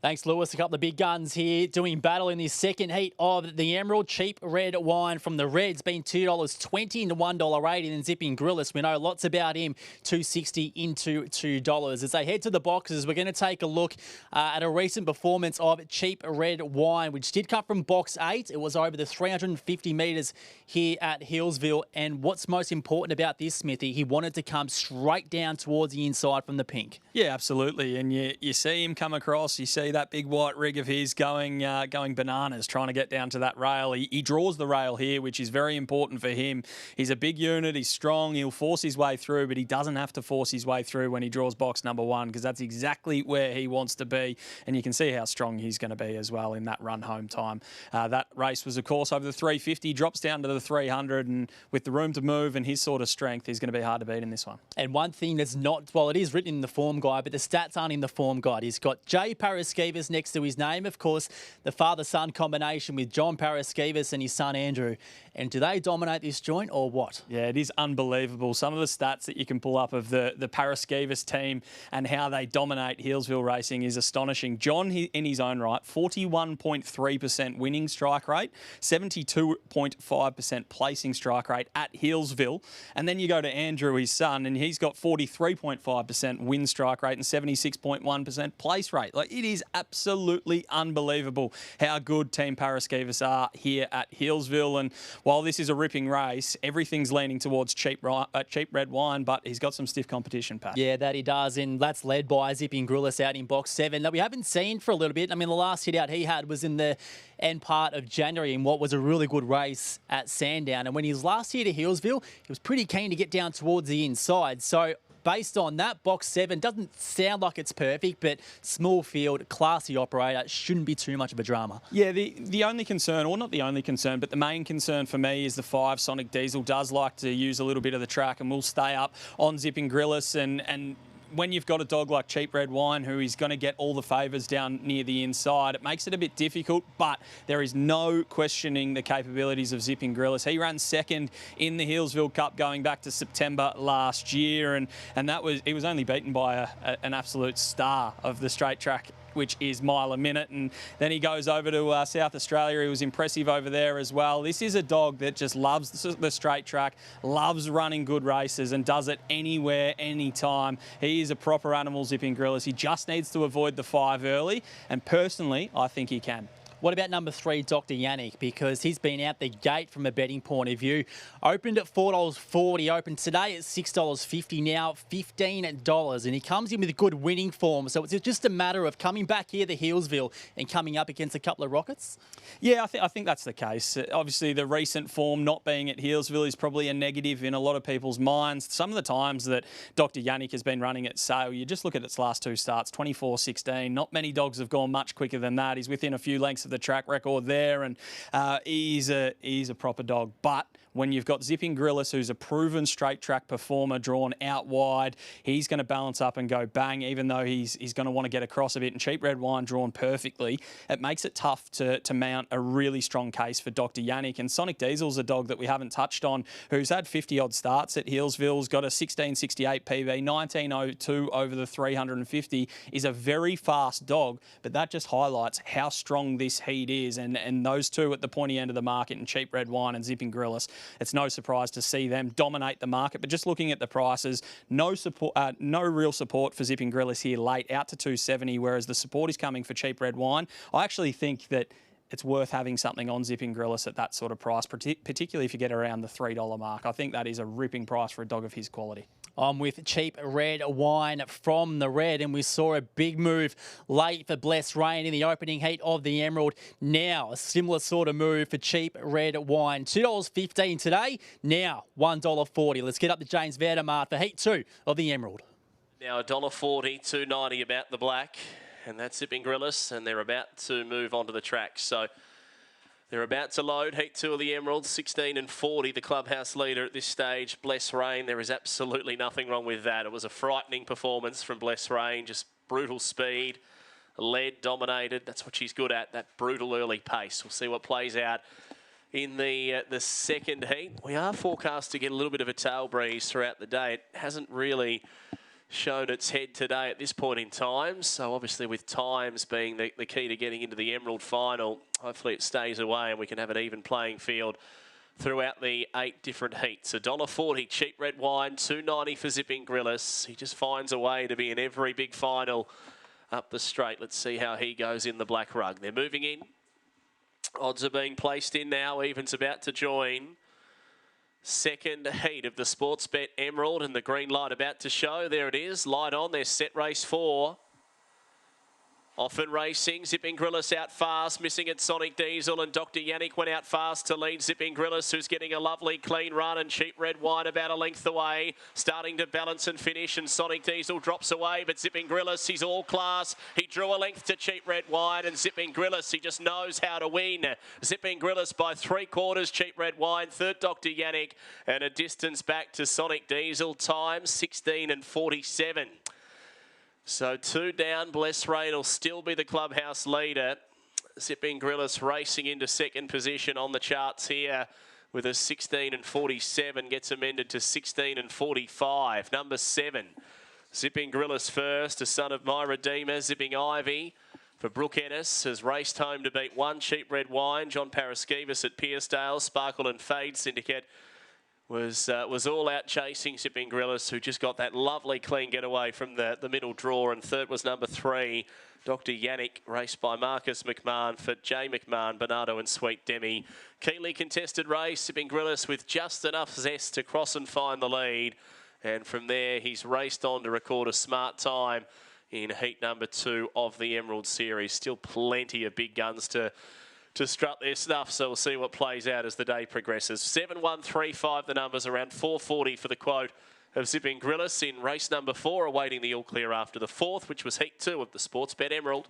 Thanks, Lewis. A couple of big guns here doing battle in this second heat of the Emerald. Cheap red wine from the Reds being $2.20 into $1.80. And then Zipping Grillis, we know lots about him, $2.60 into $2. As they head to the boxes, we're going to take a look at a recent performance of cheap red wine, which did come from box 8. It was over the 350 metres here at Hillsville. And what's most important about this, Smithy, he wanted to come straight down towards the inside from the pink. Yeah, absolutely. And you see him come across, you see that big white rig of his going bananas, trying to get down to that rail. He draws the rail here, which is very important for him. He's a big unit, he's strong, he'll force his way through, but he doesn't have to force his way through when he draws box number 1, because that's exactly where he wants to be. And you can see how strong he's going to be as well in that run home time. That race was, of course, over the 350, drops down to the 300, and with the room to move and his sort of strength, he's going to be hard to beat in this one. And one thing that's not, well, it is written in the form guide, but the stats aren't in the form guide. He's got Jay Paraskevas next to his name, of course, the father-son combination with John Paraskevas and his son Andrew. And do they dominate this joint or what? Yeah, it is unbelievable. Some of the stats that you can pull up of the Paraskevas team and how they dominate Hillsville racing is astonishing. John, in his own right, 41.3% winning strike rate, 72.5% placing strike rate at Hillsville. And then you go to Andrew, his son, and he's got 43.5% win strike rate and 76.1% place rate. Like, it is absolutely unbelievable how good Team Paraskevas are here at Hillsville. And while this is a ripping race, everything's leaning towards cheap red wine, but he's got some stiff competition, Pat. Yeah, that he does, and that's led by Zipping Grillis out in box 7 that we haven't seen for a little bit. I mean, the last hit out he had was in the end part of January in what was a really good race at Sandown. And when he was last here to Hillsville, he was pretty keen to get down towards the inside. So based on that, box 7 doesn't sound like it's perfect, but small field, classy operator, shouldn't be too much of a drama. Yeah, the only concern, or not the only concern, but the main concern for me is the 5 Sonic Diesel does like to use a little bit of the track and will stay up on Zipping Grillis, and when you've got a dog like Cheap Red Wine who is going to get all the favours down near the inside, it makes it a bit difficult, but there is no questioning the capabilities of Zipping Grillis. He ran second in the Hillsville Cup going back to September last year, and he was only beaten by an absolute star of the straight track, which is Mile a Minute. And then he goes over to South Australia. He was impressive over there as well. This is a dog that just loves the straight track, loves running good races, and does it anywhere, anytime. He is a proper animal, Zipping Grillis. He just needs to avoid the 5 early, and personally, I think he can. What about number 3, Dr. Yannick? Because he's been out the gate from a betting point of view. Opened at $4.40, opened today at $6.50, now $15. And he comes in with a good winning form. So it's just a matter of coming back here to Hillsville and coming up against a couple of Rockets? Yeah, I think that's the case. Obviously, the recent form not being at Hillsville is probably a negative in a lot of people's minds. Some of the times that Dr. Yannick has been running at Sale, you just look at its last 2 starts, 24-16. Not many dogs have gone much quicker than that. He's within a few lengths of the track record there, and he's a proper dog. But when you've got Zipping Grillis, who's a proven straight track performer, drawn out wide, he's going to balance up and go bang, even though he's going to want to get across a bit. And Cheap Red Wine drawn perfectly, it makes it tough to mount a really strong case for Dr. Yannick. And Sonic Diesel's a dog that we haven't touched on, who's had 50-odd starts at Hillsville's, got a 16.68 PB, 19.02 over the 350, is a very fast dog, but that just highlights how strong this heat is. And those two at the pointy end of the market, in Cheap Red Wine and Zipping Grillis, it's no surprise to see them dominate the market. But just looking at the prices, no real support for Zipping Grillis here late, out to $2.70, whereas the support is coming for Cheap Red Wine. I actually think that it's worth having something on Zipping Grillis at that sort of price, particularly if you get around the $3 mark. I think that is a ripping price for a dog of his quality. I'm with Cheap Red Wine from the Red, and we saw a big move late for Bless Rain in the opening heat of the Emerald. Now, a similar sort of move for Cheap Red Wine. $2.15 today, now $1.40. Let's get up to James Vandermaat for heat 2 of the Emerald. Now $1.40, $2.90 about the black, and that's Zipping Grillis, and they're about to move onto the track. So they're about to load heat 2 of the Emerald, 16.40, the clubhouse leader at this stage, Bless Rain. There is absolutely nothing wrong with that. It was a frightening performance from Bless Rain, just brutal speed, led, dominated. That's what she's good at, that brutal early pace. We'll see what plays out in the second heat. We are forecast to get a little bit of a tail breeze throughout the day. It hasn't really shown its head today at this point in time. So obviously with times being the key to getting into the Emerald final, hopefully it stays away and we can have an even playing field throughout the 8 different heats. $1.40 cheap red wine, $2.90 for Zipping Grillis. He just finds a way to be in every big final up the straight. Let's see how he goes in the black rug. They're moving in. Odds are being placed in now. Even's about to join. Second heat of the Sportsbet Emerald, and the green light about to show. There it is. Light on. There's set race 4. Often racing. Zipping Grillis out fast. Missing at Sonic Diesel, and Dr. Yannick went out fast to lead Zipping Grillis, who's getting a lovely clean run, and Cheap Red Wine about a length away. Starting to balance and finish, and Sonic Diesel drops away, but Zipping Grillis, he's all class. He drew a length to Cheap Red Wine, and Zipping Grillis, he just knows how to win. Zipping Grillis by 3/4, Cheap Red Wine, third Dr. Yannick, and a distance back to Sonic Diesel, time 16:47. So 2 down, Bless Rain will still be the clubhouse leader. Zipping Grillis racing into second position on the charts here with a 16:47, gets amended to 16:45. Number 7, Zipping Grillis first, a son of my Redeemer. Zipping Ivy for Brooke Ennis has raced home to beat 1 Cheap Red Wine. John Paraskevas at Pearsdale. Sparkle and Fade Syndicate was all out chasing Zipping Grillis, who just got that lovely clean getaway from the middle draw. And third was number 3, Dr. Yannick, raced by Marcus McMahon for Jay McMahon, Bernardo and Sweet Demi. Keenly contested race, Zipping Grillis with just enough zest to cross and find the lead. And from there, he's raced on to record a smart time in heat number 2 of the Emerald Series. Still plenty of big guns to strut their stuff, so we'll see what plays out as the day progresses. 7-1-3-5 the numbers, around 440 for the quote of Zipping Grillis in race number 4, awaiting the all clear after the 4th, which was heat 2 of the Sportsbet Emerald.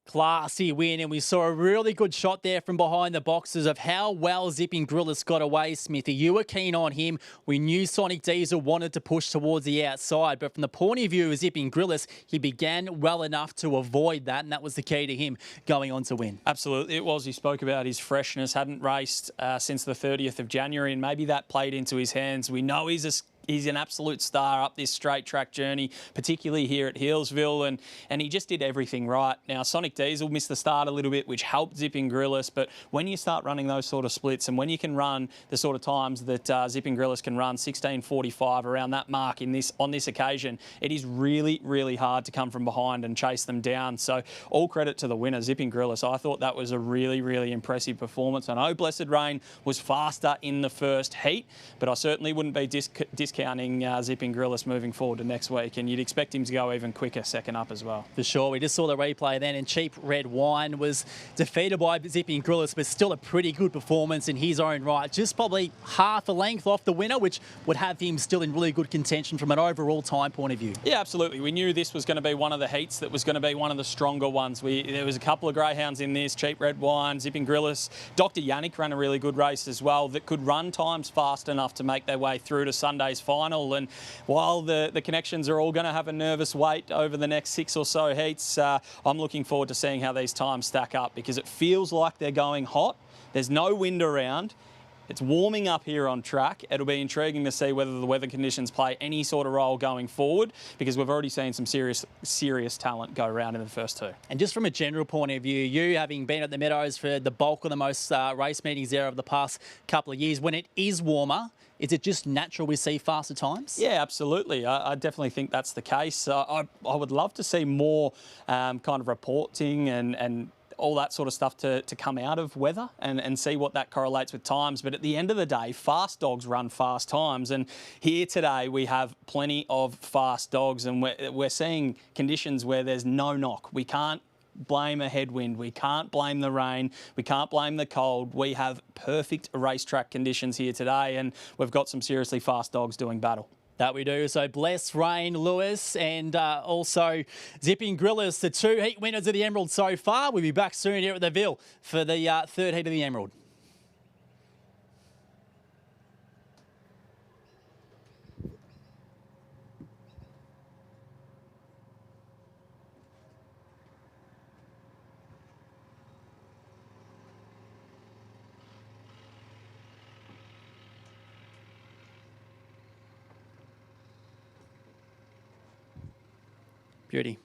Classy win, and we saw a really good shot there from behind the boxes of how well Zipping Grillis got away, Smithy. You were keen on him. We knew Sonic Diesel wanted to push towards the outside, but from the point of view of Zipping Grillis, he began well enough to avoid that, and that was the key to him going on to win. Absolutely, it was. He spoke about his freshness, hadn't raced since the 30th of January, and maybe that played into his hands. We know he's an absolute star up this straight track journey, particularly here at Healesville, and he just did everything right. Now, Sonic Diesel missed the start a little bit, which helped Zipping Grillis, but when you start running those sort of splits and when you can run the sort of times that Zipping Grillis can run, 16:45, around that mark on this occasion, it is really, really hard to come from behind and chase them down. So all credit to the winner, Zipping Grillis. I thought that was a really, really impressive performance. I know Blessed Rain was faster in the first heat, but I certainly wouldn't be discounting Zipping Grillis moving forward to next week, and you'd expect him to go even quicker second up as well. For sure. We just saw the replay then, and Cheap Red Wine was defeated by Zipping Grillis, but still a pretty good performance in his own right. Just probably half a length off the winner, which would have him still in really good contention from an overall time point of view. Yeah, absolutely. We knew this was going to be one of the heats that was going to be one of the stronger ones. There was a couple of greyhounds in this, Cheap Red Wine, Zipping Grillis. Dr. Yannick ran a really good race as well that could run times fast enough to make their way through to Sunday's final. And while the connections are all going to have a nervous wait over the next 6 or so heats, I'm looking forward to seeing how these times stack up, because it feels like they're going hot. There's no wind around. It's warming up here on track. It'll be intriguing to see whether the weather conditions play any sort of role going forward, because we've already seen some serious talent go around in the first 2. And just from a general point of view, you having been at the Meadows for the bulk of the most race meetings there over the past couple of years, when it is warmer, is it just natural we see faster times? Yeah, absolutely. I definitely think that's the case. I would love to see more kind of reporting and all that sort of stuff to come out of weather and see what that correlates with times. But at the end of the day, fast dogs run fast times. And here today, we have plenty of fast dogs, and we're seeing conditions where there's no knock. We can't blame a headwind. We can't blame the rain. We can't blame the cold. We have perfect racetrack conditions here today, and we've got some seriously fast dogs doing battle. That we do. So Bless, Rain, Lewis, and also Zipping Grillis, the 2 heat winners of the Emerald so far. We'll be back soon here at the Ville for the 3rd heat of the Emerald. Beauty.